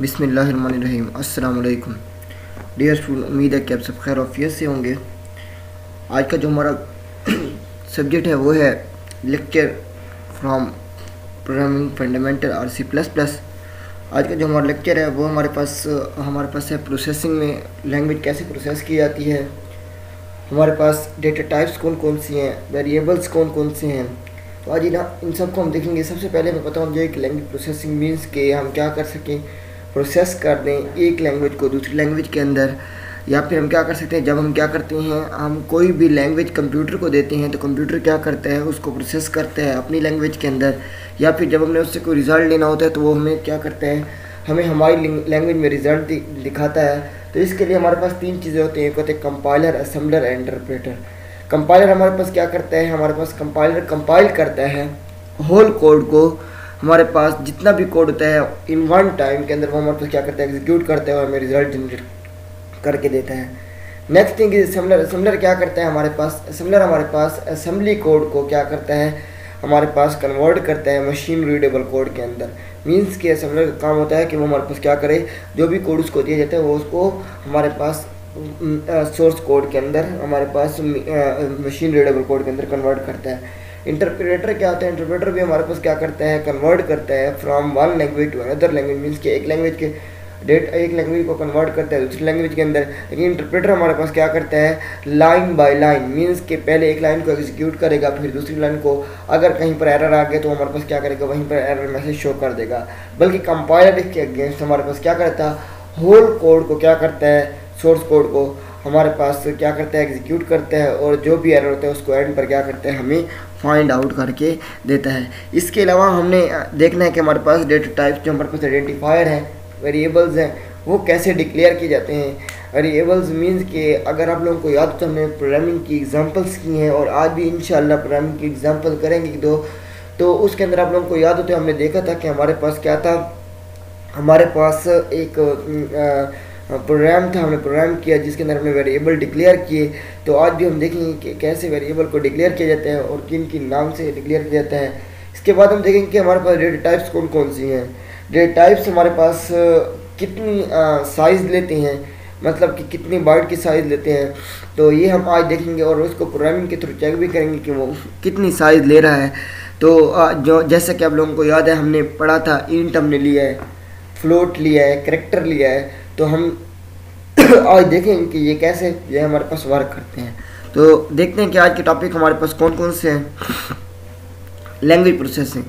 बिस्मिल्लाहिर्रहमानिर्रहीम। अस्सलाम वालेकुम डियर स्टूडेंट, उम्मीद है कि आप सब खैर ऑफियत से होंगे। आज का जो हमारा सब्जेक्ट है वो है लेक्चर फ्रॉम प्रोग्रामिंग फंडामेंटल और सी प्लस प्लस। आज का जो हमारा लेक्चर है वो हमारे पास है प्रोसेसिंग में लैंग्वेज कैसे प्रोसेस की जाती है। हमारे पास डेटा टाइप्स कौन कौन सी हैं, वेरिएबल्स कौन कौन से हैं। तो आज इन सबको हम देखेंगे। सबसे पहले मैं बताऊँ मुझे कि लैंग्वेज प्रोसेसिंग मीन्स के हम क्या कर सकें, प्रोसेस कर दें एक लैंग्वेज को दूसरी लैंग्वेज के अंदर। या फिर हम क्या कर सकते हैं, जब हम क्या करते हैं, हम कोई भी लैंग्वेज कंप्यूटर को देते हैं तो कंप्यूटर क्या करता है, उसको प्रोसेस करता है अपनी लैंग्वेज के अंदर। या फिर जब हमने उससे कोई रिज़ल्ट लेना होता है तो वो हमें क्या करता है, हमें हमारी लैंग्वेज में रिज़ल्ट दिखाता है। तो इसके लिए हमारे पास तीन चीज़ें होती हैं, एक होते हैं compiler, assembler and interpreter. Compiler हमारे पास क्या करता है, हमारे पास कंपाइलर कंपाइल करता है होल कोड को। हमारे पास जितना भी कोड होता है इन वन टाइम के अंदर वो हमारे पास क्या करता है, एग्जीक्यूट करता है और हमें रिजल्ट जनरेट करके देता है। Next thing is assembler. Assembler क्या करता है, हमारे पास असेंबली कोड को क्या करता है, हमारे पास कन्वर्ट करता है मशीन रीडेबल कोड के अंदर। मीन्स कि असेंबलर का काम होता है कि वो हमारे पास क्या करे, जो भी कोड उसको दिया जाता है वो उसको हमारे पास सोर्स कोड के अंदर, हमारे पास मशीन रीडेबल कोड के अंदर कन्वर्ट करता है। इंटरप्रेटर क्या होता है, इंटरप्रेटर भी हमारे पास क्या करता है, कन्वर्ट करता है from one language to another language. Means कि एक लैंग्वेज को कन्वर्ट करता है दूसरी लैंग्वेज के अंदर। लेकिन इंटरप्रेटर हमारे पास क्या करता है, लाइन बाय लाइन। मीन्स कि पहले एक लाइन को एग्जीक्यूट करेगा, फिर दूसरी लाइन को अगर कहीं पर एरर आ गया तो हमारे पास क्या करेगा, वहीं पर एरर मैसेज शो कर देगा। बल्कि कंपाइलर इसके अगेंस्ट हमारे पास क्या करता है, होल कोड को क्या करता है, सोर्स कोड को हमारे पास क्या करता है, एग्जीक्यूट करता है और जो भी एरर होता है उसको एंड पर क्या करता है, हमें फाइंड आउट करके देता है। इसके अलावा हमने देखना है कि हमारे पास डेटा टाइप्स, जो हमारे पास आइडेंटिफायर हैं, वेरिएबल्स हैं, वो कैसे डिक्लेयर किए जाते हैं। वेरिएबल्स मीन्स के अगर आप लोगों को याद हो तो हमने प्रोग्रामिंग की एग्जांपल्स की हैं और आज भी इंशाल्लाह प्रोग्रामिंग की एग्जांपल करेंगे दो। तो उसके अंदर आप लोगों को याद हो तो हमने देखा था कि हमारे पास क्या था, हमारे पास एक प्रोग्राम था, हमने प्रोग्राम किया जिसके अंदर हमने वेरिएबल डिक्लेयर किए। तो आज भी हम देखेंगे कि कैसे वेरिएबल को डिक्लेयर किया जाता है और किन किन नाम से डिक्लेयर किया जाता है। इसके बाद हम देखेंगे कि हमारे पास डेटा टाइप्स कौन कौन सी हैं। डेटा टाइप्स हमारे पास कितनी साइज़ लेते हैं, मतलब कि कितनी बाइट की साइज़ लेते हैं, तो ये हम आज देखेंगे और उसको प्रोग्रामिंग के थ्रू चेक भी करेंगे कि वो कितनी साइज़ ले रहा है। तो जो जैसा कि आप लोगों को याद है हमने पढ़ा था, इंट हमने लिया है, फ्लोट लिया है, कैरेक्टर लिया है। तो हम आज देखेंगे कि ये हमारे पास वर्क करते हैं। तो देखते हैं कि आज के टॉपिक हमारे पास कौन कौन से हैं। Language processing.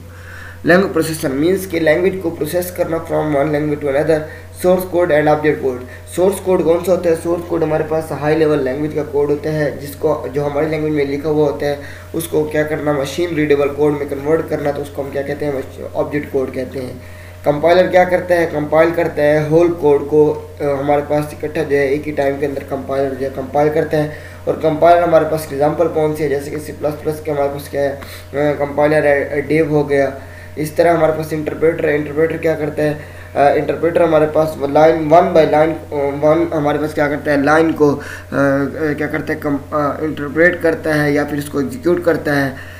Language processor means कि लैंग्वेज को प्रोसेस करना from one language to another. Source code and object code. Source code कौन सा होता है, सोर्स कोड हमारे पास हाई लेवल लैंग्वेज का कोड होता है जिसको जो हमारी लैंग्वेज में लिखा हुआ होता है उसको क्या करना, मशीन रीडेबल कोड में कन्वर्ट करना, तो उसको हम क्या कहते हैं, ऑब्जेक्ट कोड कहते हैं। कंपाइलर क्या करता है, कंपाइल करता है होल कोड को हमारे पास इकट्ठा जो है एक ही टाइम के अंदर कंपाइलर जो है कंपाइल करता है। और कंपाइलर हमारे पास एग्जांपल कौन सी है, जैसे कि सी प्लस प्लस के हमारे पास क्या है, कंपाइलर है, डेव हो गया। इस तरह हमारे पास इंटरप्रेटर है, इंटरप्रेटर क्या करता है, इंटरप्रेटर हमारे पास line one by line one हमारे पास क्या करता है, लाइन को क्या करता है, इंटरप्रेट करता है या फिर उसको एग्जीक्यूट करता है।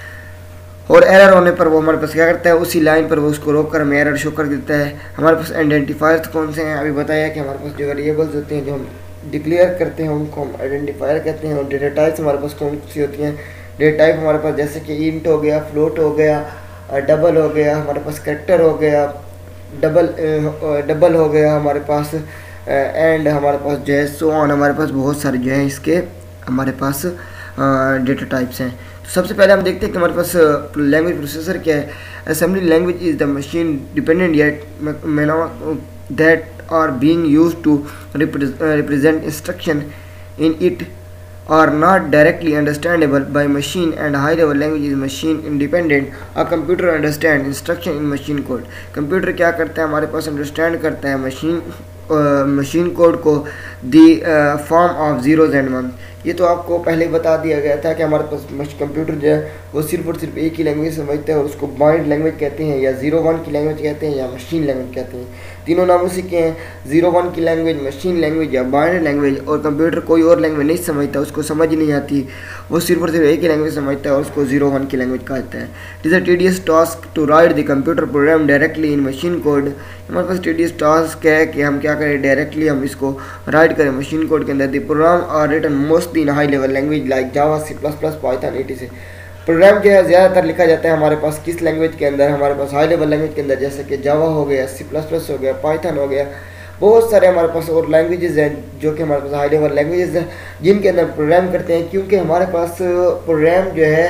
और एरर होने पर वो हमारे पास क्या करता है, उसी लाइन पर वो उसको रोक कर हमें एरर शो कर देता है। हमारे पास आइडेंटिफायर्स कौन से हैं, अभी बताया कि हमारे पास जो वेरिएबल्स होते हैं जो हम डिक्लेयर करते हैं उनको हम आइडेंटिफायर कहते हैं। और डेटा टाइप्स हमारे पास कौन सी होती हैं, डेटा टाइप हमारे पास जैसे कि इंट हो गया, फ्लोट हो गया, डबल हो गया, हमारे पास कैरेक्टर हो गया, डबल हो गया हमारे पास, एंड हमारे पास जो है सो ऑन, हमारे पास बहुत सारे जो हैं इसके हमारे पास डेटा टाइप्स हैं। तो सबसे पहले हम देखते हैं कि हमारे पास लैंग्वेज प्रोसेसर क्या है। Assembly language is the machine dependent yet that are being used to represent instruction in it are not directly understandable by machine, and high level language is machine independent. A computer understand instruction in machine code. Computer क्या करता है, हमारे पास understand करता है machine code को the form of zeros and one. ये तो आपको पहले बता दिया गया था कि हमारे पास कंप्यूटर जो है वो सिर्फ और सिर्फ एक ही लैंग्वेज समझता है और उसको बाइंड लैंग्वेज कहते हैं, या 0-1 की लैंग्वेज कहते हैं, या मशीन लैंग्वेज कहते हैं। तीनों नाम उसी के हैं, 0-1 की लैंग्वेज, मशीन लैंग्वेज या बाइंड लैंग्वेज। और कंप्यूटर कोई और लैंग्वेज नहीं समझता, उसको समझ नहीं आती, वो सिर्फ और सिर्फ एक ही लैंग्वेज समझता है और उसको 0-1 की लैंग्वेज कहा जाता है। It is a tedious task to write the computer program directly in machine code. हमारे पास टीडियस टास्क है कि हम क्या करें, डायरेक्टली हम इसको राइट करें मशीन कोड के अंदर। The program are written mostly in high level language like Java, C plus plus, Python, etc। Program जो है ज़्यादातर लिखा जाता है हमारे पास किस लैंग्वेज के अंदर, हमारे पास हाई लेवल लैंग्वेज के अंदर, जैसे कि जावा हो गया, सी प्लस प्लस हो गया, पाइथन हो गया। बहुत सारे हमारे पास और लैंग्वेजेस हैं जो कि हमारे पास हाई लेवल लैंग्वेजेस हैं जिनके अंदर प्रोग्राम करते हैं। क्योंकि हमारे पास प्रोग्राम जो है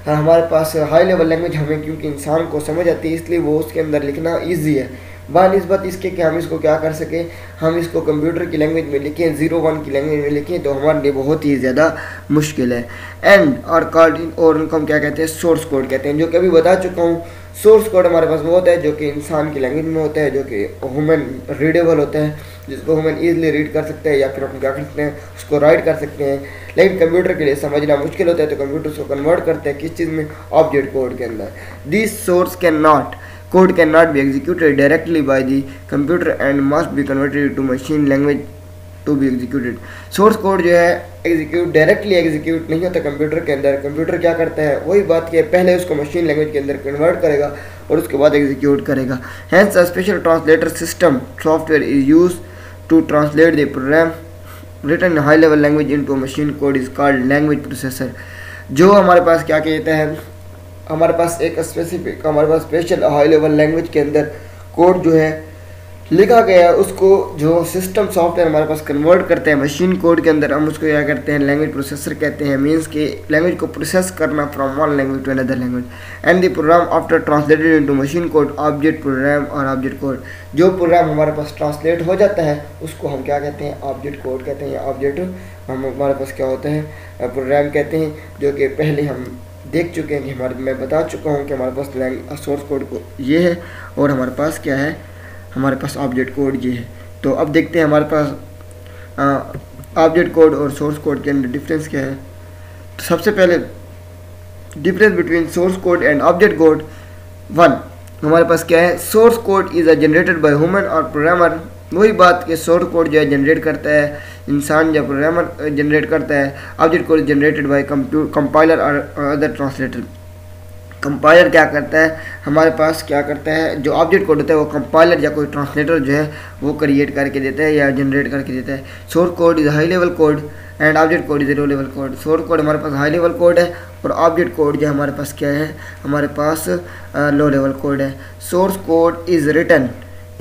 हमारे पास हाई लेवल लैंग्वेज हमें क्योंकि इंसान को समझ आती है, इसलिए वो उसके अंदर लिखना ईजी है बानिस्बत इसके कि हम इसको क्या कर सकें, हम इसको कंप्यूटर की लैंग्वेज में लिखें, 0-1 की लैंग्वेज में लिखें तो हमारे लिए बहुत ही ज़्यादा मुश्किल है। एंड और कॉल्ड और उनको हम क्या कहते हैं, सोर्स कोड कहते हैं, जो कि अभी बता चुका हूँ। सोर्स कोड हमारे पास वो होता है जो कि इंसान की लैंग्वेज में होता है, जो कि ह्यूमन रीडेबल होता है, जिसको ह्यूमन ईजिली रीड कर सकते हैं, या फिर हम क्या कर सकते हैं, उसको राइट कर सकते हैं। लेकिन कंप्यूटर के लिए समझना मुश्किल होता है तो कंप्यूटर उसको कन्वर्ट करते हैं किस चीज़ में, ऑब्जेक्ट कोड के अंदर। This source can not code cannot be executed directly by the computer and must be converted to machine language to be executed। source code जो है एग्जीक्यूट डायरेक्टली एग्जीक्यूट नहीं होता कंप्यूटर के अंदर। कंप्यूटर क्या करता है, वही बात की पहले उसको मशीन लैंग्वेज के अंदर कन्वर्ट करेगा और उसके बाद एग्जीक्यूट करेगा। Hence a special translator system software is use to translate the program written high level language into machine code is called language processor. जो हमारे पास क्या कहता है, हमारे पास एक स्पेसिफिक हमारे पास स्पेशल हाई लेवल लैंग्वेज के अंदर कोड जो है लिखा गया है, उसको जो सिस्टम सॉफ्टवेयर हमारे पास कन्वर्ट करते हैं मशीन कोड के अंदर, हम उसको क्या करते हैं, लैंग्वेज प्रोसेसर कहते हैं। मींस कि लैंग्वेज को प्रोसेस करना from one language to another language. And the program after translated into machine code, object program और ऑब्जेक्ट कोड। जो प्रोग्राम हमारे पास ट्रांसलेट हो जाता है उसको हम क्या कहते हैं, ऑब्जेक्ट कोड कहते हैं, या ऑब्जेक्ट हमारे पास क्या होता है, प्रोग्राम कहते हैं। जो कि पहले हम देख चुके हैं कि मैं बता चुका हूँ कि हमारे पास सोर्स कोड को ये है और हमारे पास क्या है, हमारे पास ऑब्जेक्ट कोड ये है। तो अब देखते हैं हमारे पास ऑब्जेक्ट कोड और सोर्स कोड के अंदर डिफरेंस क्या है। तो सबसे पहले difference between source code and object code. 1 हमारे पास क्या है, source code is generated by human और प्रोग्रामर। वही बात कि सोर्स कोड जो है जनरेट करता है इंसान या प्रोग्रामर जनरेट करता है। Object code generated by compiler और अदर ट्रांसलेटर। कंपाइलर क्या करता है, हमारे पास क्या करता है, जो ऑब्जेक्ट कोड होता है वो कंपाइलर या कोई ट्रांसलेटर जो है वो क्रिएट करके देता है या जनरेट करके देता है। Source code is high level code and object code is low level code. Source code हमारे पास हाई लेवल कोड है और ऑब्जेक्ट कोड जो हमारे पास क्या है, हमारे पास लो लेवल कोड है। Source code is written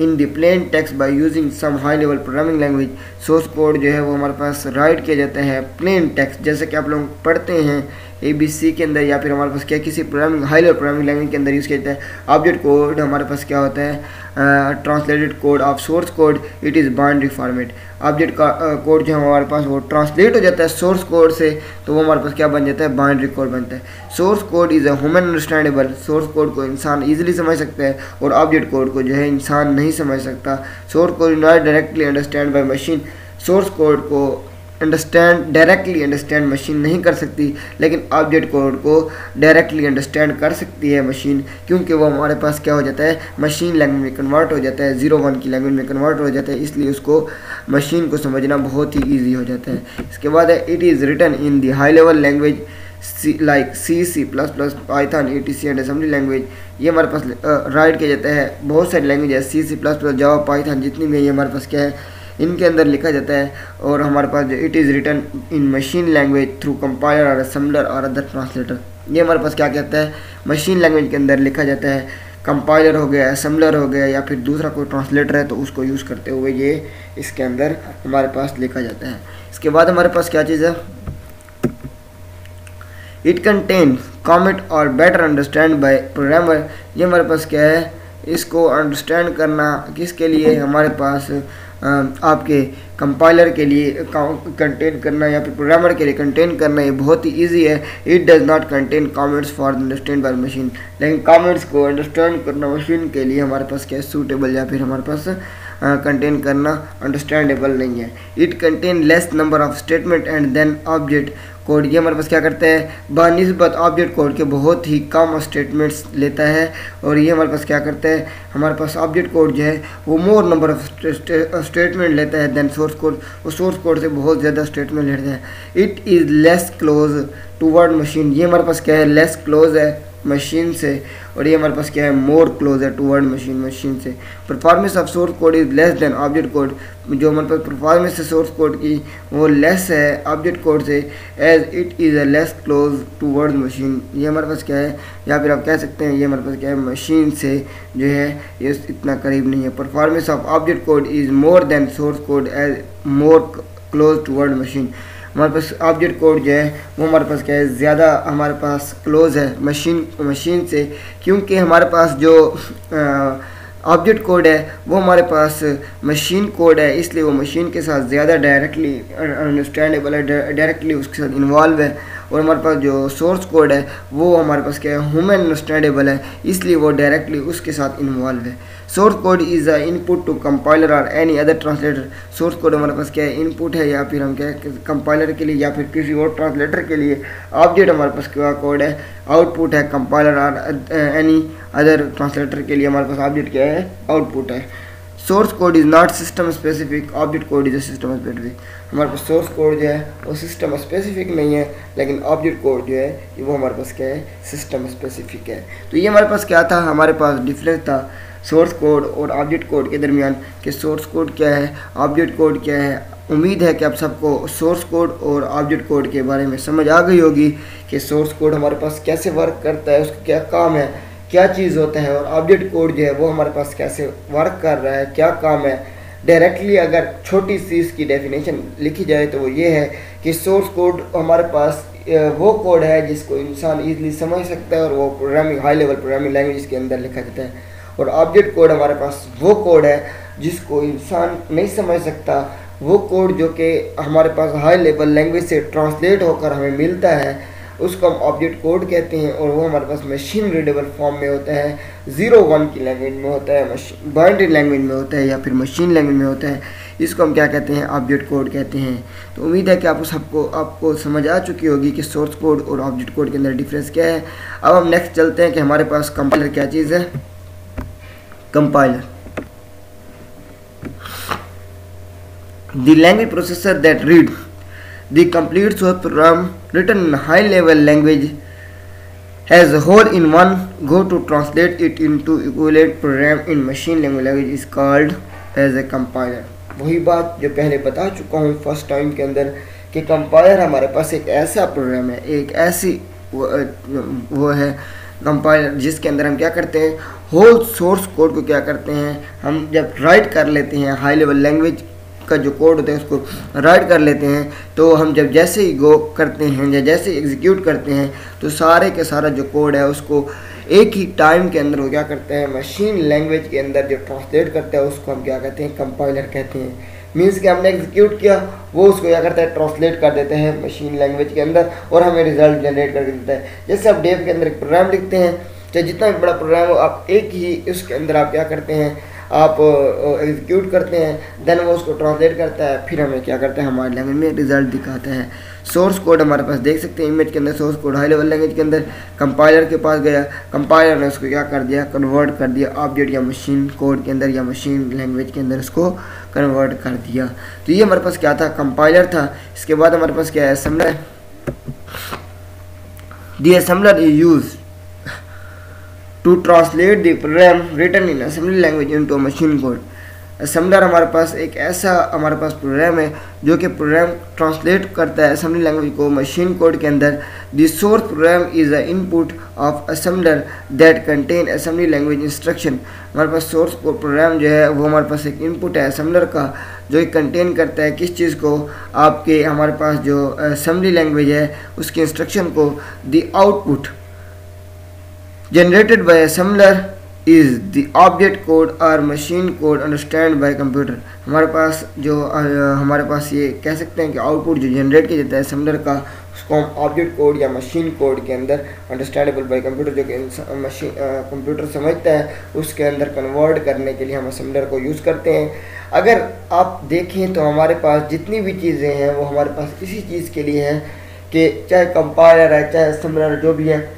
in the plain text by using some high level programming language. Source code जो है वो हमारे पास राइट किया जाता है प्लेन टेक्स्ट, जैसे कि आप लोग पढ़ते हैं ABC के अंदर, या फिर हमारे पास क्या किसी programming high level programming language के अंदर यूज़ किया जाता है। ऑब्जेक्ट कोड हमारे पास क्या होता है, translated code of source code, it is binary format. Object का कोड जो हमारे पास वो ट्रांसलेट हो जाता है सोर्स कोड से, तो वो हमारे पास क्या बन जाता है, बाइनरी कोड बनता है। Source code is a human understandable. Source code को इंसान ईजिली समझ सकता है और ऑब्जेक्ट कोड को जो है इंसान नहीं समझ सकता। Source code not directly understand by machine. Source code को डायरेक्टली अंडरस्टैंड मशीन नहीं कर सकती, लेकिन ऑब्जेक्ट कोड को डायरेक्टली अंडरस्टैंड कर सकती है मशीन, क्योंकि वो हमारे पास क्या हो जाता है, मशीन लैंग्वेज में कन्वर्ट हो जाता है, 0-1 की लैंग्वेज में कन्वर्ट हो जाता है, इसलिए उसको मशीन को समझना बहुत ही ईजी हो जाता है। इसके बाद है it is written in the high level language like C++, Python, etc and assembly language. ये हमारे पास राइट किया जाता है। बहुत सारी लैंग्वेज है, C++, जावा, पाइथन, जितनी भी ये हमारे पास क्या है, इनके अंदर लिखा जाता है। और हमारे पास it is written in machine language through compiler और असेंबलर और अदर ट्रांसलेटर। ये हमारे पास क्या कहता है, मशीन लैंग्वेज के अंदर लिखा जाता है। कंपाइलर हो गया, असेंबलर हो गया, या फिर दूसरा कोई ट्रांसलेटर है तो उसको यूज़ करते हुए ये इसके अंदर हमारे पास लिखा जाता है। इसके बाद हमारे पास क्या चीज़ है, इट कंटेन कॉमेंट और बेटर अंडरस्टैंड बाय प्रोग्रामर। ये हमारे पास क्या है, इसको अंडरस्टैंड करना किसके लिए, हमारे पास आपके कंपाइलर के लिए कंटेन करना या फिर प्रोग्रामर के लिए कंटेन करना ये बहुत ही इजी है। It does not contain comments for understand by machine. लेकिन कमेंट्स को अंडरस्टैंड करना मशीन के लिए हमारे पास क्या है, सूटेबल या फिर हमारे पास कंटेन करना अंडरस्टैंडेबल नहीं है। It contain less number of statement and then object code. ये हमारे पास क्या करता है, बानिस्बत ऑब्जेक्ट कोड के बहुत ही कम स्टेटमेंट्स लेता है। और ये हमारे पास क्या करता है, हमारे पास ऑब्जेक्ट कोड जो है वो मोर नंबर ऑफ स्टेटमेंट लेता है देन सोर्स कोड। वो सोर्स कोड से बहुत ज़्यादा स्टेटमेंट लेता है। It is less close toward machine. ये हमारे पास क्या है, लेस क्लोज है मशीन से, और ये हमारे पास क्या है, मोर क्लोज है टूवर्ड मशीन से। Performance of source code is less than object code. जो हमारे पास परफॉर्मेंस है सोर्स कोड की वो लेस है ऑब्जेक्ट कोड से, as it is a less close toward machine. ये हमारे पास क्या है, या फिर आप कह सकते हैं ये हमारे पास क्या है, मशीन से जो है ये इतना करीब नहीं है। Performance of object code is more than source code as more close toward machine. हमारे पास ऑब्जेक्ट कोड जो है वो हमारे पास क्या है, ज़्यादा हमारे पास क्लोज है मशीन से, क्योंकि हमारे पास जो ऑब्जेक्ट कोड है वो हमारे पास मशीन कोड है, इसलिए वो मशीन के साथ ज़्यादा डायरेक्टली अंडरस्टैंडेबल है, डायरेक्टली उसके साथ इन्वॉल्व है। और हमारे पास जो सोर्स कोड है वो हमारे पास क्या है, ह्यूमन अंडरस्टैंडेबल है, इसलिए वो डायरेक्टली उसके साथ इन्वॉल्व है। Source code is a input to compiler और any other translator. Source code हमारे पास क्या है, इनपुट है, या फिर हम क्या है कंपाइलर के लिए या फिर किसी और ट्रांसलेटर के लिए। ऑब्जेक्ट हमारे पास क्या कोड है, आउटपुट है, कंपाइलर और एनी अदर ट्रांसलेटर के लिए हमारे पास ऑब्जेक्ट क्या है, आउटपुट है। Source code is not system specific, object code is a system specific. हमारे पास सोर्स कोड जो है वो सिस्टम स्पेसिफिक नहीं है, लेकिन ऑब्जेक्ट कोड जो है वो हमारे पास क्या है, सिस्टम स्पेसिफिक है। तो ये हमारे पास क्या था, हमारे पास डिफरेंस था सोर्स कोड और ऑब्जेक्ट कोड के दरमियान कि सोर्स कोड क्या है, ऑब्जेक्ट कोड क्या है। उम्मीद है कि आप सबको सोर्स कोड और ऑब्जेक्ट कोड के बारे में समझ आ गई होगी कि सोर्स कोड हमारे पास कैसे वर्क करता है, उसका क्या काम है, क्या चीज़ होता है, और ऑब्जेक्ट कोड जो है वो हमारे पास कैसे वर्क कर रहा है, क्या काम है। डायरेक्टली अगर छोटी सी इसकी डेफिनेशन लिखी जाए तो वो ये है कि सोर्स कोड हमारे पास वो कोड है जिसको इंसान ईजिली समझ सकता है, और वो programming high level programming language के अंदर लिखा जाता है। और ऑब्जेक्ट कोड हमारे पास वो कोड है जिसको इंसान नहीं समझ सकता, वो कोड जो कि हमारे पास हाई लेवल लैंग्वेज से ट्रांसलेट होकर हमें मिलता है, उसको हम ऑब्जेक्ट कोड कहते हैं। और वो हमारे पास मशीन रीडेबल फॉर्म में होता है, 0-1 की लैंग्वेज में होता है, बाइनरी लैंग्वेज में होता है, या फिर मशीन लैंग्वेज में होता है। इसको हम क्या कहते हैं, ऑब्जेक्ट कोड कहते हैं। तो उम्मीद है कि आपको समझ आ चुकी होगी कि सोर्स कोड और ऑब्जेक्ट कोड के अंदर डिफरेंस क्या है। अब हम नेक्स्ट चलते हैं कि हमारे पास कंपाइलर क्या चीज़ है। Compiler, the language processor that reads the complete source program written in high level language as a whole in one go to translate it into equivalent program in machine language is called as a compiler। वही बात जो पहले बता चुका हूँ first time के अंदर कि कंपाइलर हमारे पास एक ऐसा प्रोग्राम है, एक ऐसी वो है कंपाइलर जिसके अंदर हम क्या करते हैं, होल सोर्स कोड को क्या करते हैं, हम जब राइट कर लेते हैं हाई लेवल लैंग्वेज का जो कोड होता है उसको राइट कर लेते हैं, तो हम जब जैसे ही गो करते हैं या जैसे ही एग्जीक्यूट करते हैं तो सारे के सारा जो कोड है उसको एक ही टाइम के अंदर वो क्या करते हैं, मशीन लैंग्वेज के अंदर जो ट्रांसलेट करता है उसको हम क्या कहते हैं, कंपाइलर कहते हैं। मीन्स कि हमने एग्जीक्यूट किया, वो उसको क्या करता है, ट्रांसलेट कर देते हैं मशीन लैंग्वेज के अंदर और हमें रिजल्ट जनरेट करके देता है। जैसे आप डेव के अंदर एक प्रोग्राम लिखते हैं, चाहे जितना भी बड़ा प्रोग्राम हो, आप एक ही उसके अंदर आप क्या करते हैं, आप एग्जीक्यूट करते हैं, देन वो उसको ट्रांसलेट करता है, फिर हमें क्या करता है, हमारे लैंग्वेज में रिजल्ट दिखाता है। सोर्स कोड हमारे पास देख सकते हैं इमेज के अंदर, source code high level language के अंदर कंपाइलर के पास गया, कंपाइलर ने उसको क्या कर दिया, कन्वर्ट कर दिया ऑब्जेक्ट या मशीन कोड के अंदर या मशीन लैंग्वेज के अंदर उसको कन्वर्ट कर दिया। तो ये हमारे पास क्या था, कंपाइलर था। इसके बाद हमारे पास क्या है, assembler. The assembler is used to translate the program written in assembly language into a machine code। Assembler हमारे पास एक ऐसा हमारे पास प्रोग्राम है जो कि प्रोग्राम ट्रांसलेट करता है असेंबली लैंग्वेज को मशीन कोड के अंदर। The source program is a input of assembler that contain assembly language instruction. हमारे पास सोर्स प्रोग्राम जो है वो हमारे पास एक इनपुट है असेंबलर का, जो कंटेन करता है किस चीज़ को, आपके हमारे पास जो असेंबली लैंग्वेज है उसके इंस्ट्रक्शन को। The output generated by assembler is the object code और machine code understand by computer. हमारे पास जो हमारे पास ये कह सकते हैं कि आउटपुट जो जनरेट किया जाता है सिमिलर का, उसको हम ऑब्जेक्ट कोड या मशीन कोड के अंदर अंडरस्टैंडेबल बाय कंप्यूटर, जो कि मशीन कंप्यूटर समझता है, उसके अंदर कन्वर्ट करने के लिए हम सिमिलर को यूज़ करते हैं। अगर आप देखें तो हमारे पास जितनी भी चीज़ें हैं वो हमारे पास इसी चीज़ के लिए हैं कि चाहे कंपाइलर है चाहे सिमिलर जो भी है,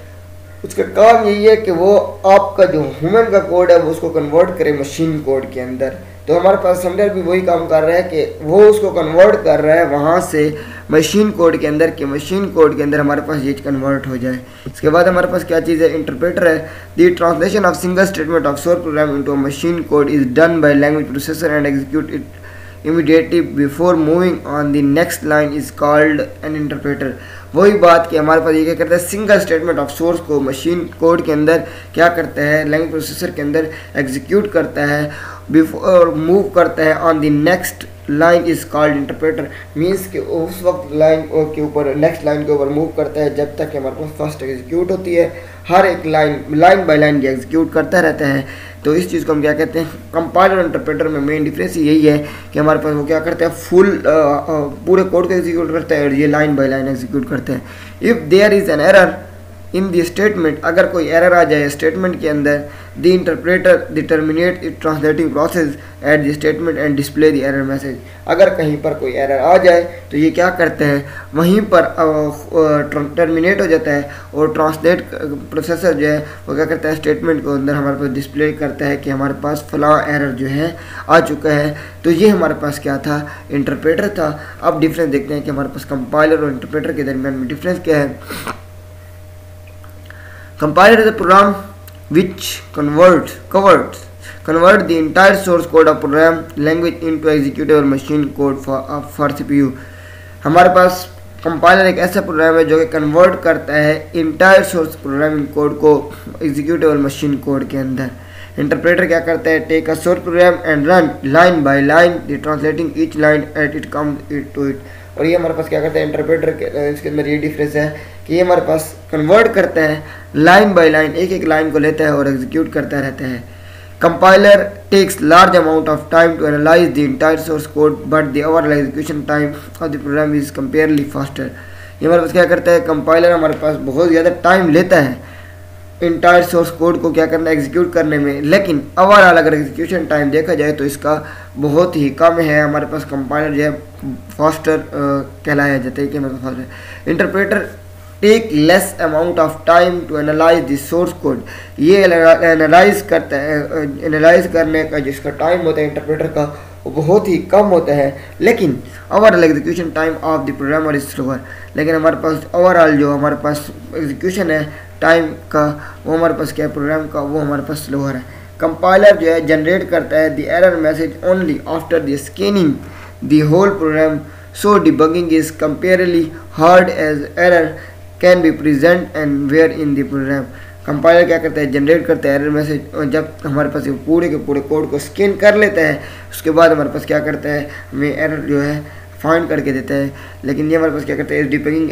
उसका काम यही है कि वो आपका जो ह्यूमन का कोड है वो उसको कन्वर्ट करे मशीन कोड के अंदर। तो हमारे पास सिमिलर भी वही काम कर रहा है कि वो उसको कन्वर्ट कर रहा है वहाँ से मशीन कोड के अंदर, कि मशीन कोड के अंदर हमारे पास ये कन्वर्ट हो जाए। इसके बाद हमारे पास क्या चीज़ है, इंटरप्रेटर है। The translation of single statement of source program into a machine code is done by language processor and execute it immediately before moving on the next line is called an interpreter। वही बात कि हमारे पास ये क्या करता है, single statement of source को machine code के अंदर क्या करता है, लैंग्वेज प्रोसेसर के अंदर एग्जीक्यूट करता है, बिफोर मूव करता है on the next line is called interpreter. Means कि उस वक्त लाइन के ऊपर नेक्स्ट लाइन के ऊपर मूव करता है जब तक कि हमारे पास फर्स्ट एग्जीक्यूट होती है। हर एक लाइन बाय लाइन एग्जीक्यूट करता रहता है। तो इस चीज़ को हम क्या कहते हैं, कंपाइलर और इंटरप्रेटर में मेन डिफरेंस यही है कि हमारे पास वो क्या करते हैं, फुल पूरे कोड को एग्जीक्यूट करता है और ये लाइन बाय लाइन एग्जीक्यूट करते हैं। If there is an error in the statement, अगर कोई एरर आ जाए स्टेटमेंट के अंदर, the interpreter terminate it translating process at the statement and display the error message. अगर कहीं पर कोई एरर आ जाए तो ये क्या करते हैं, वहीं पर टर्मिनेट हो जाता है और ट्रांसलेट प्रोसेसर जो है वो क्या करता है, स्टेटमेंट को अंदर हमारे पास डिस्प्ले करता है कि हमारे पास फलां एरर जो है आ चुका है। तो ये हमारे पास क्या था, इंटरप्रेटर था। अब डिफरेंस देखते हैं कि हमारे पास कंपाइलर और इंटरप्रेटर के दरमियान में डिफरेंस क्या है। Compiler is a program which converts the entire source code of program language into executable machine code for CPU। हमारे पास कंपाइलर एक ऐसा प्रोग्राम है जो कि कन्वर्ट करता है इंटायर सोर्स प्रोग्रामिंग कोड को एग्जीक्यूटेबल मशीन कोड के अंदर। इंटरप्रेटर क्या करता है, take a source program and run line by line the translating each line at it come to it. और ये हमारे पास क्या करता है, इंटरप्रेटर के इसके अंदर ये डिफरेंस है कि ये हमारे पास कन्वर्ट करता है लाइन बाय लाइन, एक एक लाइन को लेता है और एग्जीक्यूट करता रहता है। Compiler takes large amount of time to analyse the entire source code but the overall execution time of the program is comparably faster. ये हमारे पास क्या करता है, कंपाइलर हमारे पास बहुत ज़्यादा टाइम लेता है इंटायर सोर्स कोड को क्या करना, एग्जीक्यूट करने में, लेकिन ओवरऑल अगर एग्जीक्यूशन टाइम देखा जाए तो इसका बहुत ही कम है। हमारे पास कंपाइलर जो है फास्टर कहलाया जाता है कि हमारे पास faster. Interpreter take less amount of time to analyse the source code. ये एनालाइज करता है, एनालाइज करने का जिसका टाइम होता है इंटरप्रेटर का वो बहुत ही कम होता है, लेकिन overall execution time of the programmer is slower. लेकिन हमारे पास ओवरऑल जो हमारे पास एग्जीक्यूशन है टाइम का वो हमारे पास क्या है, प्रोग्राम का, वो हमारे पास स्लोअर है। कंपाइलर जो है जनरेट करता है the error message only after the scanning the whole program, so debugging is comparably hard as error can be present and where in the program. Compiler क्या करता है, जनरेट करता है एरर मैसेज, और जब हमारे पास ये पूरे के पूरे कोड को स्कैन कर लेता है उसके बाद हमारे पास क्या करता है, हमें एरर जो है फाइंड करके देता है। लेकिन ये हमारे पास क्या करता है, debugging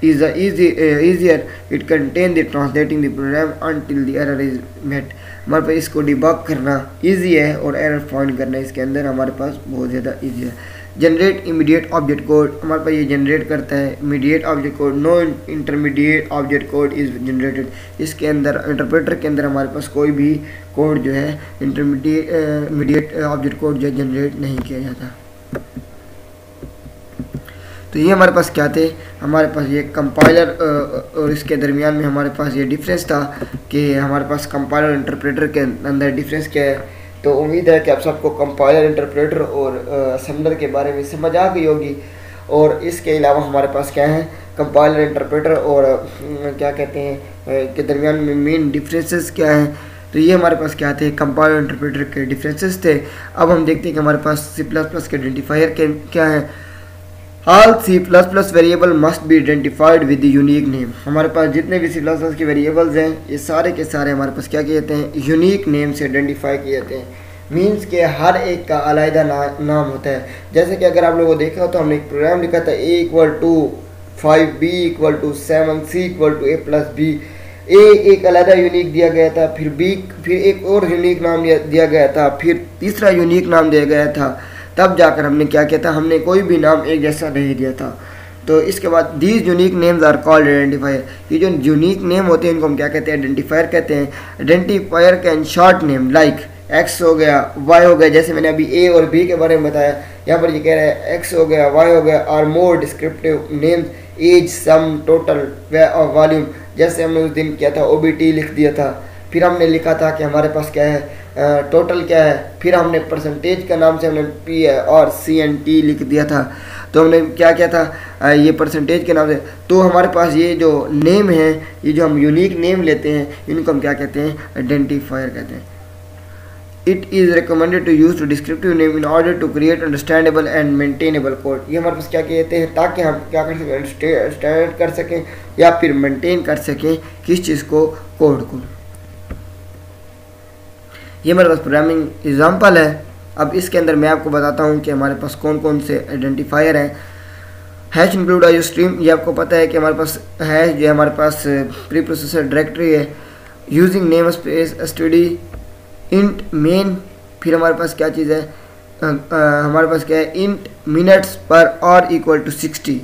is easier, it contain the translating the program until the error is met। हमारे पास इसको डिबग करना इजी है और एरर फाइंड करना इसके अंदर हमारे पास बहुत ज़्यादा इजी है। जनरेट इमीडिएट ऑब्जेक्ट कोड, हमारे पास ये जनरेट करता है immediate object code, no intermediate object code is generated. इसके अंदर इंटरप्रेटर के अंदर हमारे पास कोई भी कोड जो है इमीडिएट ऑब्जेक्ट कोड जो है जनरेट नहीं किया जाता। तो ये हमारे पास क्या थे, हमारे पास ये कंपाइलर और इसके दरमियान में हमारे पास ये डिफरेंस था कि हमारे पास कंपाइलर और इंटरप्रेटर के अंदर डिफरेंस क्या है। तो उम्मीद है कि आप सबको कंपाइलर, इंटरप्रेटर और असेंबलर के बारे में समझ आ गई होगी। और इसके अलावा हमारे पास क्या है, कंपाइलर, इंटरप्रेटर और क्या कहते हैं के दरमियान में मेन डिफरेंसेस क्या हैं। तो ये हमारे पास क्या थे, कंपाइलर और इंटरप्रेटर के डिफरेंसेस थे। अब हम देखते हैं कि हमारे पास C++ के आइडेंटिफायर के क्या हैं। All C++ variable must be identified with unique name. हमारे पास जितने भी C++ के वेरिएबल्स हैं ये सारे के सारे हमारे पास क्या किए जाते हैं, यूनिक नेम से आइडेंटिफाई किए जाते हैं। मीन्स के हर एक का अलग नाम होता है। जैसे कि अगर आप लोगों को देखा हो तो हमने एक प्रोग्राम लिखा था A = 5, B = 7, C = A + B। ए एक अलग यूनिक दिया गया था, फिर बी फिर एक और यूनिक नाम दिया गया था, फिर तीसरा यूनिक नाम दिया गया था, तब जाकर हमने क्या किया था, हमने कोई भी नाम एक जैसा नहीं दिया था। तो इसके बाद these unique names are called identifier. ये जो यूनिक नेम होते हैं इनको हम क्या कहते हैं, आइडेंटिफायर कहते हैं। Identifier can short name like x हो गया, वाई हो गया, जैसे मैंने अभी ए और बी के बारे में बताया, यहाँ पर ये कह रहा है एक्स हो गया, वाई हो गया, are more descriptive names as, sum, total और वॉल्यूम। जैसे हमने उस दिन किया था OBT लिख दिया था, फिर हमने लिखा था कि हमारे पास क्या है, टोटल क्या है, फिर हमने परसेंटेज का नाम से हमने P और CNT लिख दिया था। तो हमने क्या किया था, ये परसेंटेज के नाम से। तो हमारे पास ये जो नेम है, ये जो हम यूनिक नेम लेते हैं, इनको हम क्या कहते हैं, आइडेंटिफायर कहते हैं। It is recommended to use to descriptive name in order to create understandable and maintainable code. ये हमारे पास क्या कहते हैं, ताकि हम क्या कर सकें, अंडरस्टैंड कर सकें या फिर मेंटेन कर सकें किस चीज़ को, कोड को। ये हमारे पास प्रोग्रामिंग एग्जाम्पल है। अब इसके अंदर मैं आपको बताता हूँ कि हमारे पास कौन कौन से आइडेंटिफायर हैं। हैश इंक्लूड आईओ स्ट्रीम, ये आपको पता है कि हमारे पास हैश जो हमारे पास प्री प्रोसेसर डायरेक्टरी है। Using name space STD int main, फिर हमारे पास क्या चीज़ है, हमारे पास क्या है, इंट मिनट्स पर और इक्वल टू 60।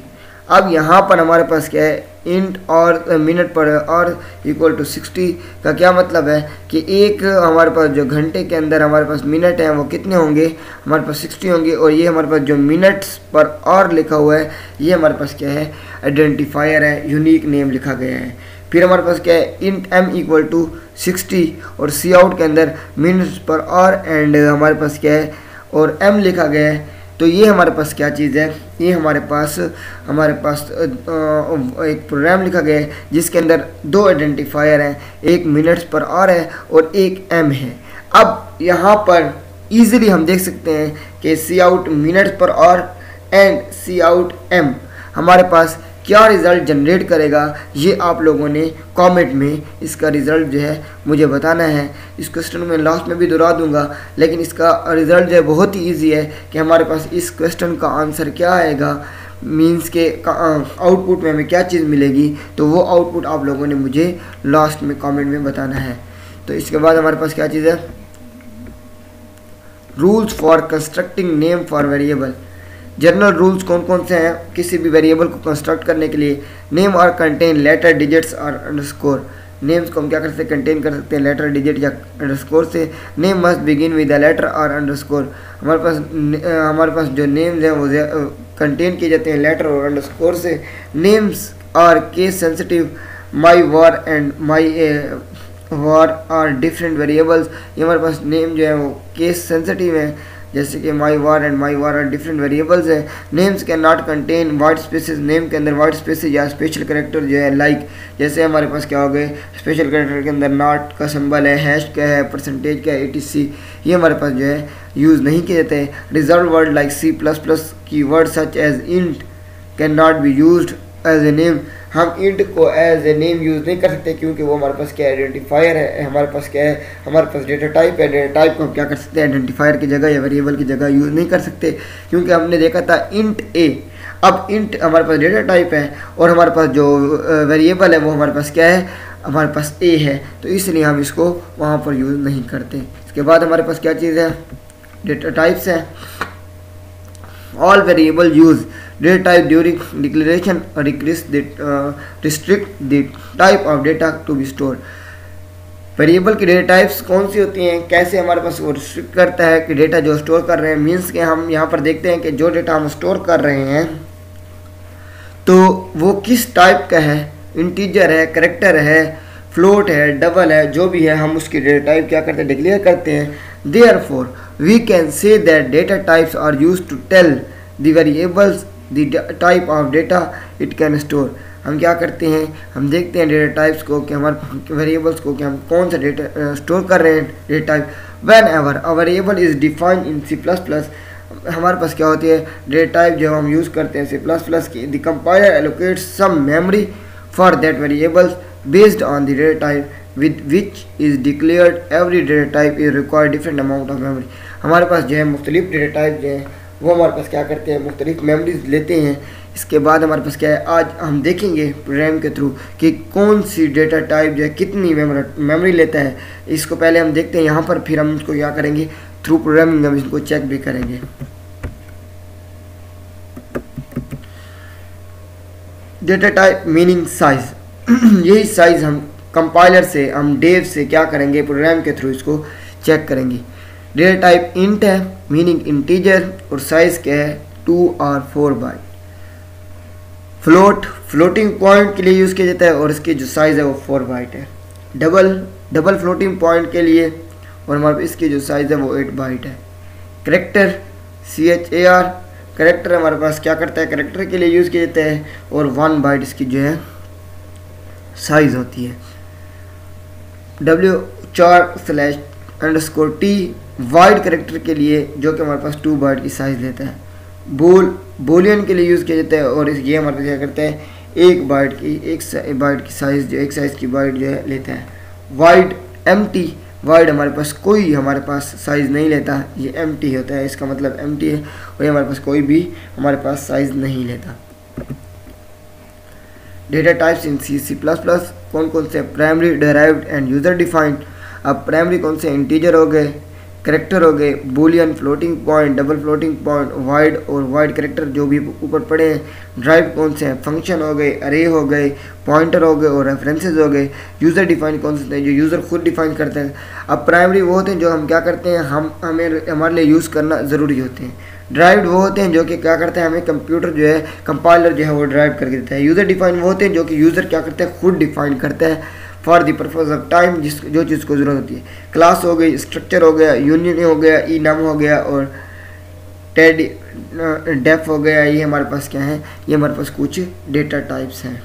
अब यहाँ पर हमारे पास क्या है, इंट और मिनट पर और इक्वल टू 60 का क्या मतलब है कि एक हमारे पास जो घंटे के अंदर हमारे पास मिनट हैं वो कितने होंगे, हमारे पास 60 होंगे। और ये हमारे पास जो मिनट्स पर और लिखा हुआ है, ये हमारे पास क्या है, आइडेंटिफायर है, यूनिक नेम लिखा गया है। फिर हमारे पास क्या है, इंट m इक्वल टू 60 और सी आउट के अंदर मिनट्स पर और एंड हमारे पास क्या है, और m लिखा गया है। तो ये हमारे पास क्या चीज़ है, ये हमारे पास एक प्रोग्राम लिखा गया है जिसके अंदर दो आइडेंटिफायर हैं, एक मिनट्स पर और है और एक m है। अब यहाँ पर इजीली हम देख सकते हैं कि सी आउट मिनट्स पर और एंड सी आउट m हमारे पास क्या रिज़ल्ट जनरेट करेगा, ये आप लोगों ने कमेंट में इसका रिज़ल्ट जो है मुझे बताना है। इस क्वेश्चन में लास्ट में भी दोहरा दूंगा, लेकिन इसका रिज़ल्ट जो है बहुत ही इजी है कि हमारे पास इस क्वेश्चन का आंसर क्या आएगा, मींस के आउटपुट में हमें क्या चीज़ मिलेगी, तो वो आउटपुट आप लोगों ने मुझे लास्ट में कमेंट में बताना है। तो इसके बाद हमारे पास क्या चीज़ है, rules for constructing name for variable. General rules कौन कौन से हैं किसी भी वेरिएबल को कंस्ट्रक्ट करने के लिए। नेम और कंटेन लेटर, डिजिट्स और अंडरस्कोर। नेम्स को हम क्या कर सकते हैं, कंटेन कर सकते हैं लेटर, डिजिट या अंडरस्कोर से। Name must begin with a letter और अंडरस्कोर। हमारे पास जो नेम्स हैं वो कंटेन किए जाते हैं लेटर और अंडरस्कोर से। Names are case sensitive, my var and my var are different variables. ये हमारे पास नेम जो है वो केस सेंसिटिव है, जैसे कि my var and my var are different variables है। Names can not contain white spaces, name के अंदर वाइट स्पेसेस या स्पेशल कैरेक्टर जो है लाइक जैसे हमारे पास क्या हो गए, स्पेशल कैरेक्टर के अंदर नॉट का सिंबल है, हैश क्या है, परसेंटेज क्या है, etc, ये हमारे पास जो है यूज़ नहीं किए जाते हैं। Reserved word like C++ keyword such as int can not be used as a name. हम इंट को एज ए नेम यूज़ नहीं कर सकते क्योंकि वो हमारे पास क्या आइडेंटिफायर है, हमारे पास क्या है, हमारे पास डेटा टाइप है। डेटा टाइप को हम क्या कर सकते हैं, आइडेंटिफायर की जगह या वेरिएबल की जगह यूज़ नहीं कर सकते क्योंकि हमने देखा था इंट ए। अब इंट हमारे पास डेटा टाइप है और हमारे पास जो वेरिएबल है वो हमारे पास क्या है, हमारे पास ए है, तो इसलिए हम इसको वहाँ पर यूज़ नहीं करते। इसके बाद हमारे पास क्या चीज़ है, डेटा टाइप्स है। All variable use data type during declaration और restrict the type of data to be store. Variable की डेटा टाइप्स कौन सी होती हैं, कैसे हमारे पास वो रिस्ट्रिक्ट करता है कि डेटा जो स्टोर कर रहे हैं, मीन्स के हम यहाँ पर देखते हैं कि जो डेटा हम स्टोर कर रहे हैं तो वो किस टाइप का है, इंटीजर है, कैरेक्टर है, फ्लोट है, डबल है, जो भी है हम उसकी डेटा टाइप क्या करते हैं, डिक्लेयर करते हैं। Therefore, we can say that data types are used to tell the variables the type of data it can store. हम क्या करते हैं, हम देखते हैं डेटा टाइप्स को कि हमारे वेरिएबल्स को कि हम कौन सा डेटा स्टोर कर रहे हैं, data type. Whenever a variable is defined in C++, हमारे पास क्या होती है, डेटा टाइप जो हम यूज़ करते हैं C++ की, the compiler allocates some memory for that variables based on the data type with which is declared. Every data type is required different amount of memory. हमारे पास जो है मुख्तलिफ डेटा टाइप जो है वो हमारे पास क्या करते हैं, मुख्तलिफ मेमोरीज लेते हैं। इसके बाद हमारे पास क्या है, आज हम देखेंगे प्रोग्राम के थ्रू कि कौन सी डेटा टाइप जो है कितनी मेमोरी लेता है। इसको पहले हम देखते हैं यहाँ पर, फिर हम इसको क्या करेंगे, थ्रू प्रोग्रामिंग हम इसको चेक भी करेंगे। डेटा टाइप मीनिंग साइज यही साइज हम कंपाइलर से, हम डेव से क्या करेंगे, प्रोग्राम के थ्रू इसको चेक करेंगे। डेटा टाइप इंट है, मीनिंग इंटीजर, और साइज क्या है 2 और 4 बाइट। फ्लोटिंग पॉइंट के लिए यूज़ किया जाता है और इसकी जो साइज़ है वो 4 बाइट है। डबल फ्लोटिंग पॉइंट के लिए, और हमारे इसकी जो साइज़ है वो 8 बाइट है। करेक्टर CHAR, करेक्टर हमारे पास क्या करता है, करेक्टर के लिए यूज़ किया जाता है, और 1 बाइट इसकी जो है साइज़ होती है। W4/_T वाइड करेक्टर के लिए, जो कि हमारे पास 2 बाइट की साइज़ लेता है। बोलियन के लिए यूज़ किया जाता है, और ये हमारे पास क्या करता है, 1 बाइट की साइज़ जो एक साइज़ की बाइट जो है लेता है। वाइड एम्प्टी, वाइड हमारे पास कोई हमारे पास साइज़ नहीं लेता, ये एम्प्टी होता है, इसका मतलब एम्प्टी है, और ये हमारे पास कोई भी हमारे पास साइज़ नहीं लेता। डेटा टाइप्स इन C++, कौन कौन से, primary, derived end user defined. अब प्राइमरी कौन से, इंटीजर हो गए, करेक्टर हो गए, Boolean, floating point, double floating point, wide और वाइड करेक्टर जो भी ऊपर पड़े हैं। ड्राइव कौन से हैं, फंक्शन हो गए, अरे हो गए, पॉइंटर हो गए और रेफरेंसेस हो गए। यूज़र डिफाइन कौन से हैं, जो यूज़र खुद डिफाइन करते हैं। अब प्राइमरी वो होते हैं जो हम क्या करते हैं, हमारे लिए यूज़ करना ज़रूरी होते हैं। ड्राइव्ड वो होते हैं जो कि क्या करते हैं, हमें कंप्यूटर जो है, कंपाइलर जो है वो ड्राइव करके देता है। यूज़र डिफाइन वो होते हैं जो कि यूज़र क्या करते हैं, खुद डिफाइन करता है for the purpose of time, जो चीज़ को ज़रूरत होती है। क्लास हो गई, स्ट्रक्चर हो गया, यूनियन हो गया, enum हो गया, और डेफ हो गया। ये हमारे पास क्या है, ये हमारे पास कुछ डेटा टाइप्स हैं।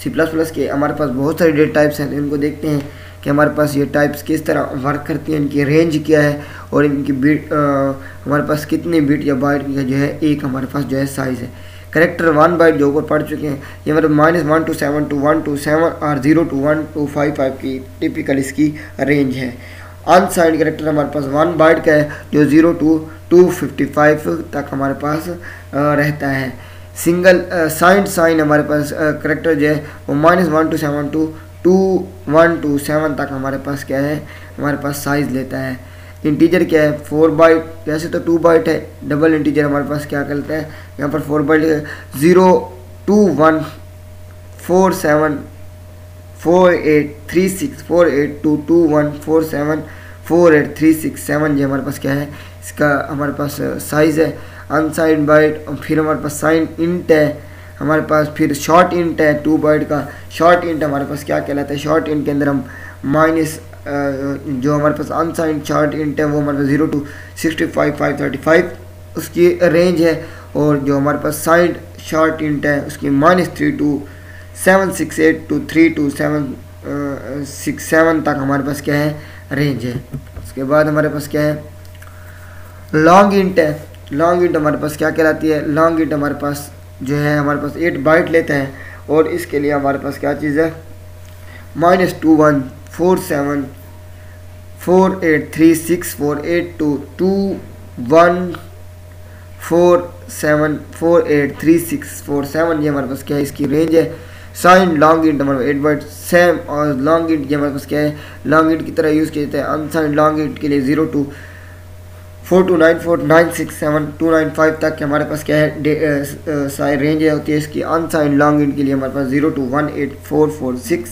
C++ के हमारे पास बहुत सारे डेटा टाइप्स हैं, तो इनको देखते हैं कि हमारे पास ये टाइप्स किस तरह वर्क करती हैं, इनकी रेंज क्या है, और इनकी बिट हमारे पास कितने बिट या बाइट का जो है एक हमारे पास जो है साइज़ है। करेक्टर 1 बाइट जो ऊपर पढ़ चुके हैं, ये मतलब -1 to 7 to 1 to 7 और 0 to 1 to 5 की टिपिकल इसकी रेंज है। अनसाइंड करेक्टर हमारे पास 1 बाइट का है, जो 0 to 255 तक हमारे पास रहता है। सिंगल साइन हमारे पास करेक्टर जो है वो -1 to 7 to 1 to 7 तक हमारे पास क्या है, हमारे पास साइज़ लेता है। इंटीजर क्या है, 4 बाइट, वैसे तो 2 बाइट है। डबल इंटीजर हमारे पास क्या करता है, यहाँ पर 4 बाइट 0 2 1 4 7 4 8 3 6 4 8 2 2 1 4 7 4 8 3 6 7, ये हमारे पास क्या है, इसका हमारे पास साइज़ है। अनसाइंड बाइट, फिर हमारे पास साइन इंट है हमारे पास, फिर शॉर्ट इंट है 2 बाइट का। शॉर्ट इंट हमारे पास क्या कहलाता है, शॉर्ट इंट के अंदर हम माइनस जो हमारे पास अनसाइंड शॉर्ट इंट है वो हमारे पास 0 to 65 535 उसकी रेंज है, और जो हमारे पास साइंड शॉर्ट इंट है उसकी -3 to 768 to 3 to 767 तक हमारे पास क्या है, रेंज है। उसके बाद हमारे पास क्या है, लॉन्ग इंट है। लॉन्ग इंट हमारे पास क्या कहलाती है, लॉन्ग इंट हमारे पास जो है हमारे पास 8 बाइट लेता है, और इसके लिए हमारे पास क्या चीज़ है, -21 4 7 4 8 3 6 4 8 2 2 1 4 7 4 8 3 6 4 7, ये हमारे पास क्या है, इसकी रेंज है। साइन लॉन्ग इंट हमारे 8 बाइट सेम, और लॉन्ग इंट ये हमारे पास क्या है, लॉन्ग इंट की तरह यूज़ किया जाता है। अनसाइन लॉन्ग इंट के लिए 0 to 4294 967 295 तक हमारे पास क्या है रेंज होती है इसकी। अनसाइन लॉन्ग इंट के लिए हमारे पास 0 to 18446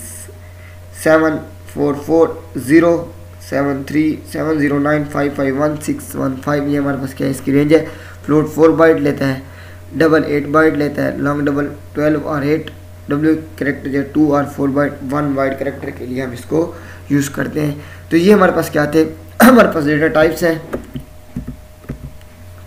744 0 73 709 551615, ये हमारे पास क्या है, इसकी रेंज है। फ्लोट 4 बाइट लेता है, डबल 8 बाइट लेता है, लॉन्ग डबल 12 और 8, डब्ल्यू करेक्टर जो 2 और 4 बाइट 1 बाइट करेक्टर के लिए हम इसको यूज़ करते हैं। तो ये हमारे पास क्या थे, हमारे पास डेटा टाइप्स हैं।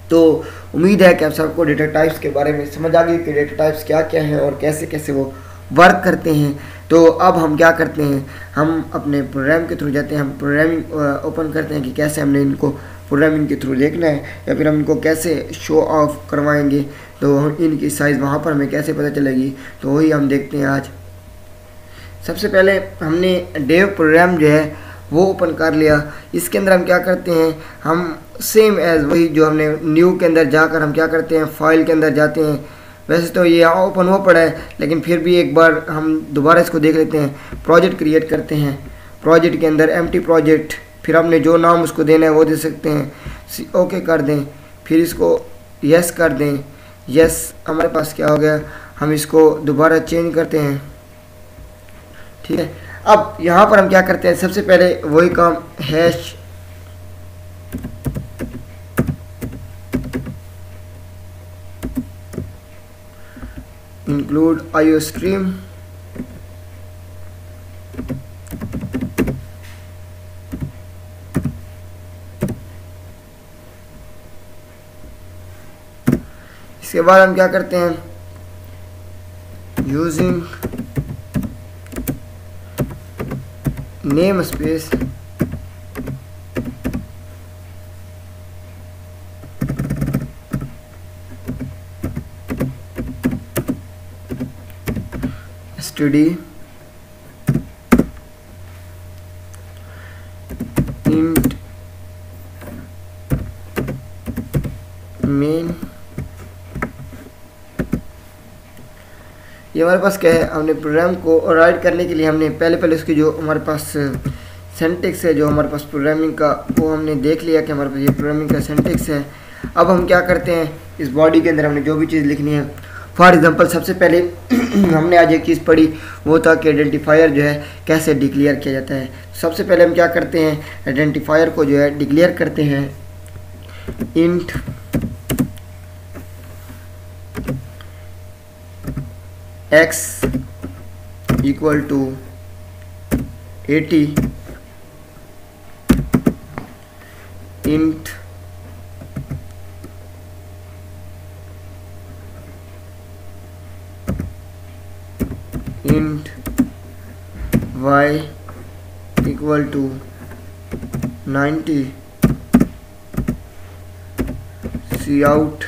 तो उम्मीद है कि आप सबको डेटा टाइप्स के बारे में समझ आ गई कि डेटा टाइप्स क्या क्या हैं और कैसे कैसे वो वर्क करते हैं। तो अब हम क्या करते हैं, हम अपने प्रोग्राम के थ्रू जाते हैं, हम प्रोग्रामिंग ओपन करते हैं कि कैसे हमने इनको प्रोग्रामिंग के थ्रू देखना है, या फिर हम इनको कैसे शो ऑफ करवाएंगे, तो इनकी साइज़ वहाँ पर हमें कैसे पता चलेगी, तो वही हम देखते हैं आज। सबसे पहले हमने डेव प्रोग्राम जो है वो ओपन कर लिया। इसके अंदर हम क्या करते हैं, हम सेम एज वही जो हमने न्यू के अंदर जाकर हम क्या करते हैं, फाइल के अंदर जाते हैं। वैसे तो ये ओपन हो पड़ा है, लेकिन फिर भी एक बार हम दोबारा इसको देख लेते हैं। प्रोजेक्ट क्रिएट करते हैं, प्रोजेक्ट के अंदर एम्प्टी प्रोजेक्ट, फिर आपने जो नाम उसको देना है वो दे सकते हैं। ओके कर दें, फिर इसको यस कर दें। यस, हमारे पास क्या हो गया, हम इसको दोबारा चेंज करते हैं। ठीक है, अब यहाँ पर हम क्या करते हैं, सबसे पहले वही काम, हैश इंक्लूड आईओ स्ट्रीम, इसके बाद हम क्या करते हैं, using name space std int main। ये हमारे पास क्या है, हमने प्रोग्राम को राइट करने के लिए हमने पहले उसकी जो हमारे पास सिंटैक्स है, जो हमारे पास प्रोग्रामिंग का, वो हमने देख लिया कि हमारे पास ये प्रोग्रामिंग का सिंटैक्स है। अब हम क्या करते हैं, इस बॉडी के अंदर हमने जो भी चीज़ लिखनी है, फॉर एग्जांपल सबसे पहले हमने आज एक चीज़ पढ़ी, वो था कि आइडेंटिफायर जो है कैसे डिक्लेयर किया जाता है। सबसे पहले हम क्या करते हैं, आइडेंटिफायर को जो है डिक्लेयर करते हैं int x equal to 80, int int y equal to 90, cout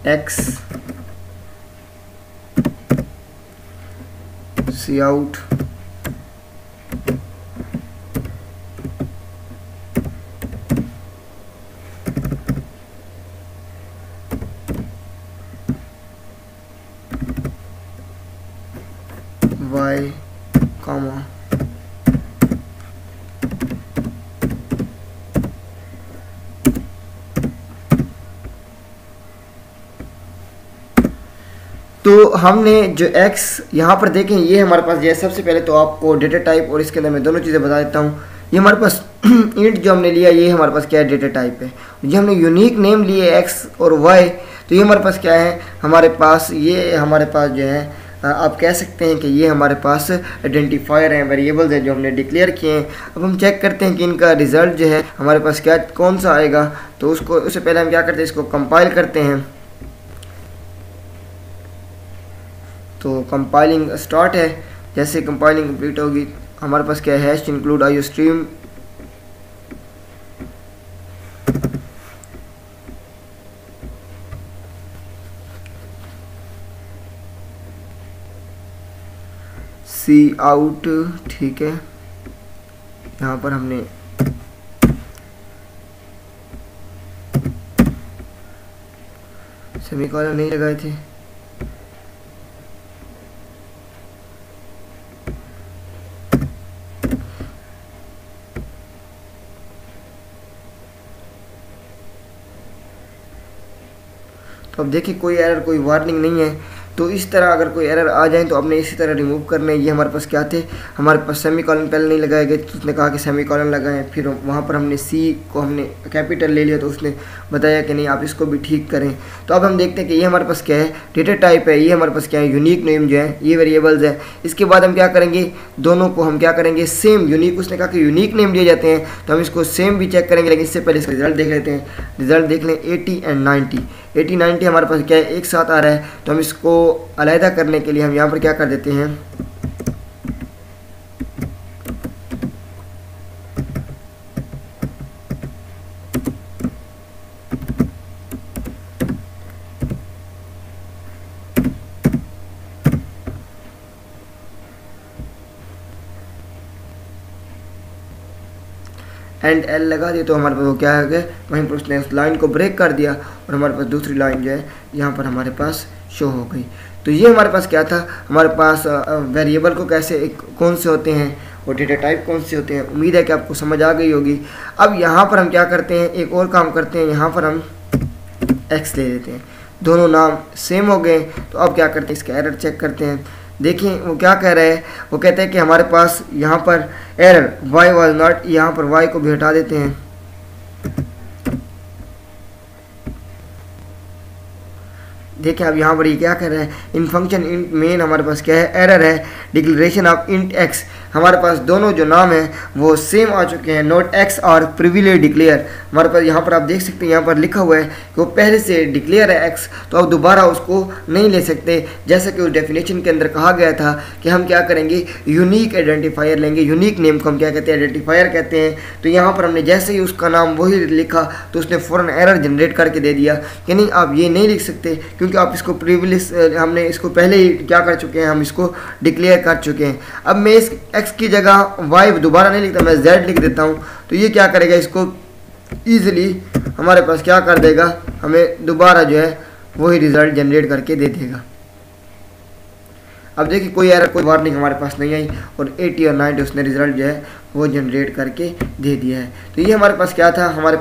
x cout y comma तो हमने जो x यहाँ पर देखें, ये हमारे पास जो है, सबसे पहले तो आपको डेटा टाइप और इसके अंदर मैं दोनों चीज़ें बता देता हूँ। ये हमारे पास इंट जो हमने लिया, ये हमारे पास क्या है, डेटा टाइप है। ये हमने यूनिक नेम लिए x और y, तो ये हमारे पास क्या है, हमारे पास ये हमारे पास जो है, आप कह सकते हैं कि ये हमारे पास आइडेंटिफायर हैं, वेरिएबल्स हैं जो हमने डिक्लेयर किए हैं। अब हम चेक करते हैं कि इनका रिज़ल्ट जो है हमारे पास क्या कौन सा आएगा। तो उससे पहले हम क्या करते हैं, इसको कंपाइल करते हैं। तो कंपाइलिंग स्टार्ट है, जैसे कंपाइलिंग कंप्लीट होगी हमारे पास क्या है, hash include IO stream, cout। ठीक है, यहाँ पर हमने सेमीकोलन नहीं लगाए थे। तो अब देखिए कोई एरर, कोई वार्निंग नहीं है। तो इस तरह अगर कोई एरर आ जाए तो आपने इसी तरह रिमूव करने। ये हमारे पास क्या थे, हमारे पास सेमीकोलन पहले नहीं लगाए गए, तो उसने कहा कि सेमीकोलन लगाएं। फिर वहाँ पर हमने सी को हमने कैपिटल ले लिया, तो उसने बताया कि नहीं आप इसको भी ठीक करें। तो अब हम देखते हैं कि ये हमारे पास क्या है, डेटा टाइप है, ये हमारे पास क्या है, यूनिक नेम जो है, ये वेरिएबल्स है। इसके बाद हम क्या करेंगे, दोनों को हम क्या करेंगे, सेम यूनिक, उसने कहा कि यूनिक नेम दिए जाते हैं, तो हम इसको सेम भी चेक करेंगे। लेकिन इससे पहले इसका रिजल्ट देख लेते हैं। रिजल्ट देख लें, 80 एंड 90, 80 90 हमारे पास क्या है, एक साथ आ रहा है। तो हम इसको अलहदा करने के लिए हम यहाँ पर क्या कर देते हैं, एंड एल लगा दिया तो हमारे पास वो क्या हो गया, वहीं पर उसने उस लाइन को ब्रेक कर दिया और हमारे पास दूसरी लाइन जो है यहाँ पर हमारे पास शो हो गई। तो ये हमारे पास क्या था, हमारे पास वेरिएबल को कैसे कौन से होते हैं और डेटा टाइप कौन से होते हैं। उम्मीद है कि आपको समझ आ गई होगी। अब यहाँ पर हम क्या करते हैं, एक और काम करते हैं, यहाँ पर हम एक्स ले लेते हैं, दोनों नाम सेम हो गए। तो अब क्या करते हैं, इसका एरर चेक करते हैं। देखिए वो क्या कह रहा है, वो कहते हैं कि हमारे पास यहाँ पर एरर y वाज नॉट, यहाँ पर y को भी हटा देते हैं। देखिए अब यहाँ पर ये क्या कर रहा है, इन फंक्शन इंट मेन हमारे पास क्या है, एरर है डिक्लेरेशन ऑफ इंट एक्स। हमारे पास दोनों जो नाम हैं वो सेम आ चुके हैं, नोट एक्स और प्रिविलेज डिक्लेयर। हमारे पास यहाँ पर आप देख सकते हैं, यहाँ पर लिखा हुआ है कि वो पहले से डिक्लेयर है एक्स, तो अब दोबारा उसको नहीं ले सकते। जैसा कि उस डेफिनेशन के अंदर कहा गया था कि हम क्या करेंगे, यूनिक आइडेंटिफायर लेंगे। यूनिक नेम को हम क्या कहते हैं, आइडेंटिफायर कहते हैं। तो यहाँ पर हमने जैसे ही उसका नाम वही लिखा तो उसने फ़ौरन एरर जनरेट करके दे दिया कि नहीं आप ये नहीं लिख सकते, क्योंकि आप इसको प्रिविलेज, हमने इसको पहले ही क्या कर चुके हैं, हम इसको डिक्लेयर कर चुके हैं। अब मैं इस एक्स की जगह वाई दोबारा नहीं लिखता, मैं जेड लिख देता हूँ। तो ये क्या करेगा, इसको ईजिली हमारे पास क्या कर देगा, हमें दोबारा जो है वही रिजल्ट जनरेट करके दे देगा। अब देखिए कोई एरर, कोई वार्निंग हमारे पास नहीं आई और 80 और 90 उसने रिजल्ट जो है वो जनरेट करके दे दिया है। तो ये हमारे पास क्या था, हमारे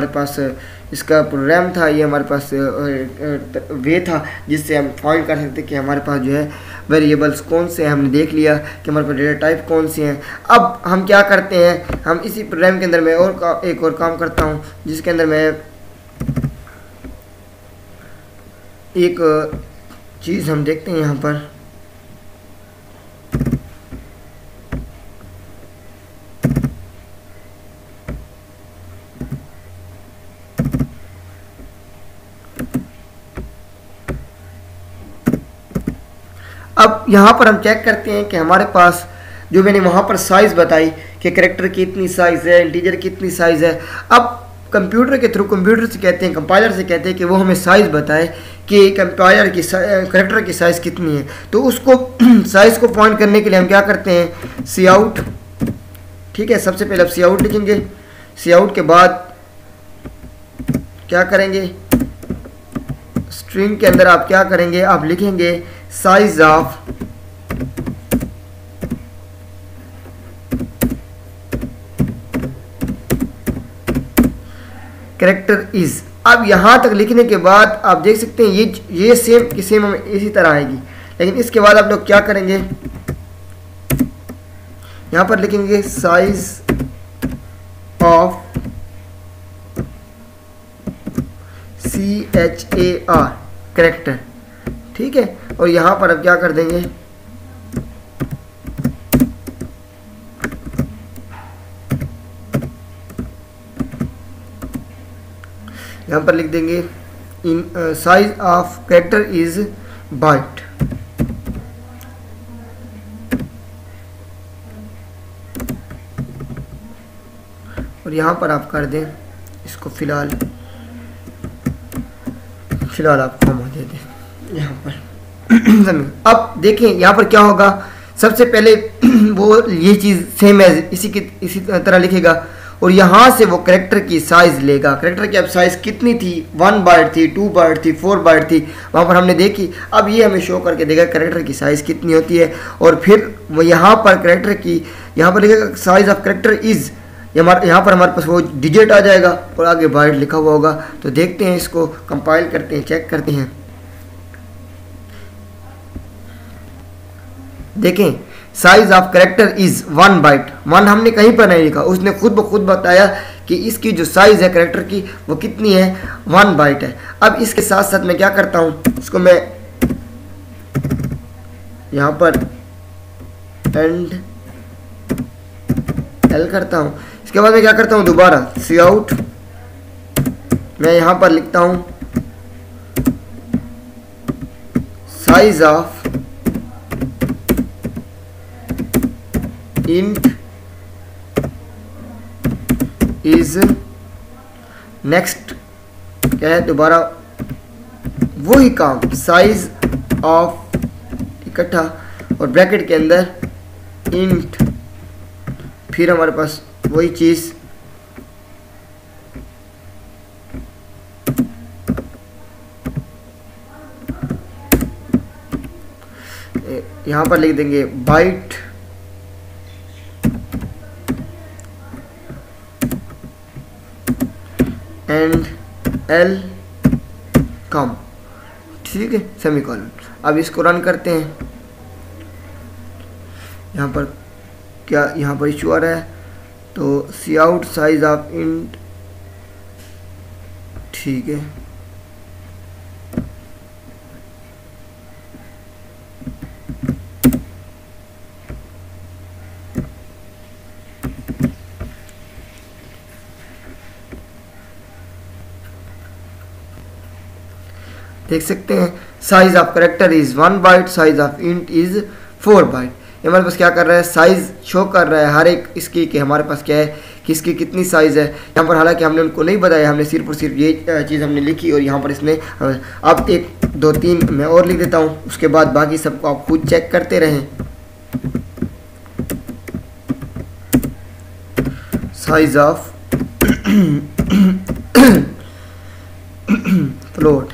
पास इसका प्रोग्राम था, ये हमारे पास वे था जिससे हम फाइंड कर सकते कि हमारे पास जो है वेरिएबल्स कौन से हैं। हमने देख लिया कि हमारे पास डेटा टाइप कौन से हैं। अब हम क्या करते हैं, हम इसी प्रोग्राम के अंदर मैं एक और काम करता हूँ, जिसके अंदर मैं एक चीज़ हम देखते हैं यहाँ पर। अब यहाँ पर हम चेक करते हैं कि हमारे पास जो मैंने वहाँ पर साइज़ बताई कि कैरेक्टर की इतनी साइज़ है, इंटीजर की इतनी साइज़ है। अब कंप्यूटर के थ्रू कंप्यूटर से कहते हैं, कंपाइलर से कहते हैं कि वो हमें साइज़ बताए कि कंपाइलर की कैरेक्टर की साइज़ कितनी है। तो उसको साइज़ को फाइंड करने के लिए हम क्या करते हैं, सी आउट, ठीक है। सबसे पहले आप सी आउट लिखेंगे, सी आउट के बाद क्या करेंगे, स्ट्रिंग के अंदर आप क्या करेंगे, आप लिखेंगे साइज ऑफ कैरेक्टर इज। अब यहां तक लिखने के बाद आप देख सकते हैं ये सेम की सेम हमें इसी तरह आएगी। लेकिन इसके बाद आप लोग क्या करेंगे, यहां पर लिखेंगे साइज ऑफ CHAR कैरेक्टर, ठीक है। और यहां पर अब क्या कर देंगे, यहां पर लिख देंगे in size of character is byte. और यहां पर आप कर दें इसको फिलहाल आप कॉमा दे दें यहाँ पर। अब देखें यहाँ पर क्या होगा, सबसे पहले वो ये चीज़ सेम एज इसी तरह लिखेगा और यहाँ से वो कैरेक्टर की साइज़ लेगा। कैरेक्टर की अब साइज़ कितनी थी, 1 बाइट थी, 2 बाइट थी, 4 बाइट थी, वहाँ पर हमने देखी। अब ये हमें शो करके देगा कैरेक्टर की साइज़ कितनी होती है। और फिर वो यहाँ पर कैरेक्टर की, यहाँ पर लिखेगा साइज़ ऑफ कैरेक्टर इज़, यहाँ पर हमारे पास वो डिजिट आ जाएगा और आगे बाइट लिखा हुआ होगा। तो देखते हैं, इसको कंपाइल करते हैं, चेक करते हैं। देखें size of character is 1 byte. 1 हमने कहीं पर नहीं लिखा, उसने खुद ब खुद बताया कि इसकी जो साइज है कैरेक्टर की वो कितनी है, 1 बाइट है। अब इसके साथ साथ मैं क्या करता हूँ, इसको मैं यहाँ पर एंड एल करता हूँ। इसके बाद मैं क्या करता हूँ, दोबारा सी आउट, मैं यहाँ पर लिखता हूँ size of int is next, क्या है दोबारा वही काम, साइज ऑफ इकट्ठा और ब्रैकेट के अंदर इंट, फिर हमारे पास वही चीज़ यहाँ पर लिख देंगे बाइट एंड एल कम, ठीक है, सेमीकोलन। अब इसको रन करते हैं। यहाँ पर क्या यहाँ पर इशू आ रहा है, तो C out size of int, ठीक है, देख सकते हैं size of character is 1 byte, size of int is 4 byte. ये हमारे पास क्या कर रहा है, साइज शो कर रहा है हर एक इसकी कि हमारे पास क्या है, कि इसकी कितनी साइज़ है। यहाँ पर हालांकि हमने उनको नहीं बताया, हमने सिर्फ और सिर्फ ये चीज़ हमने लिखी और यहाँ पर इसने अब 1 2 3 मैं और लिख देता हूँ, उसके बाद बाकी सबको आप खुद चेक करते रहें। Size of float,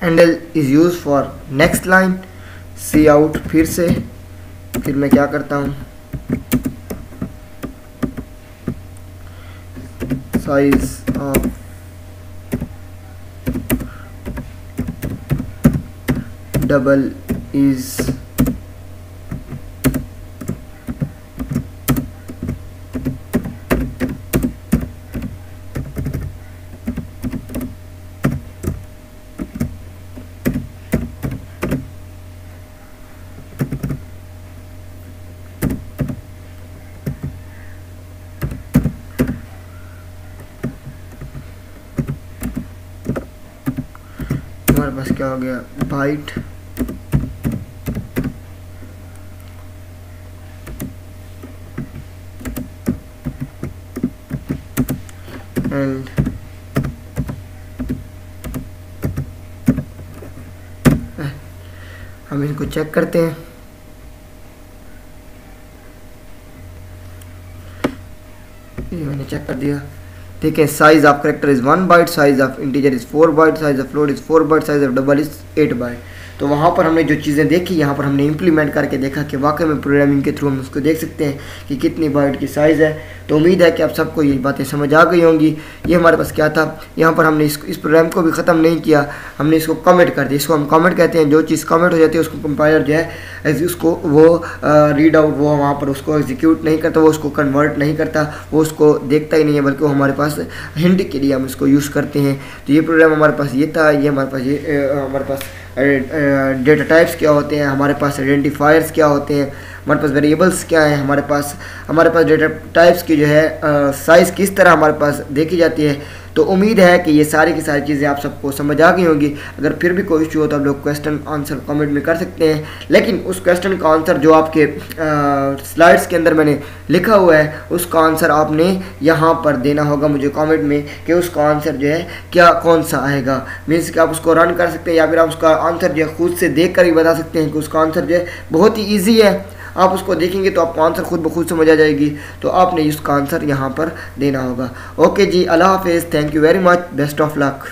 handle is use for next line, C out, फिर मैं क्या करता हूँ, साइज ऑफ डबल इज हमारे पास क्या हो गया, बाइट एंड हम इनको चेक करते हैं। ये मैंने चेक कर दिया, ठीक है। Size of character is 1 byte, size of integer is 4 byte, size of float is 4 byte, size of double is 8 byte. तो वहाँ पर हमने जो चीज़ें देखी, यहाँ पर हमने इम्प्लीमेंट करके देखा कि वाकई में प्रोग्रामिंग के थ्रू हम उसको देख सकते हैं कि कितनी बाइट की साइज़ है। तो उम्मीद है कि आप सबको ये बातें समझ आ गई होंगी। ये हमारे पास क्या था, यहाँ पर हमने इस प्रोग्राम को भी ख़त्म नहीं किया, हमने इसको कमेंट कर दिया। इसको हम कमेंट कहते हैं, जो चीज़ कमेंट हो जाती है उसको कंपाइलर जो है उसको वो रीड आउट, वो वहाँ पर उसको एग्जीक्यूट नहीं करता, वो उसको कन्वर्ट नहीं करता, वो उसको देखता ही नहीं है, बल्कि वो हमारे पास हिंट के लिए हम इसको यूज़ करते हैं। तो ये प्रोग्राम हमारे पास ये था। ये हमारे पास डेटा टाइप्स क्या होते हैं, हमारे पास आइडेंटिफायर्स क्या होते हैं, हमारे पास वेरिएबल्स क्या हैं, हमारे पास डेटा टाइप्स की जो है साइज़ किस तरह हमारे पास देखी जाती है। तो उम्मीद है कि ये सारी की सारी चीज़ें आप सबको समझ आ गई होंगी। अगर फिर भी कोई इशू हो तो आप लोग क्वेश्चन आंसर कमेंट में कर सकते हैं, लेकिन उस क्वेश्चन का आंसर जो आपके स्लाइड्स के अंदर मैंने लिखा हुआ है उसका आंसर आपने यहाँ पर देना होगा मुझे कमेंट में कि उसका आंसर जो है क्या कौन सा आएगा। मीन्स कि आप उसको रन कर सकते हैं या फिर आप उसका आंसर जो है खुद से देख कर ही बता सकते हैं कि उसका आंसर जो है बहुत ही ईजी है। आप उसको देखेंगे तो आपको आंसर खुद ब खुद समझ आ जाएगी। तो आपने इसका आंसर यहाँ पर देना होगा। ओके जी, अल्लाह हाफिज़, thank you very much, best of luck.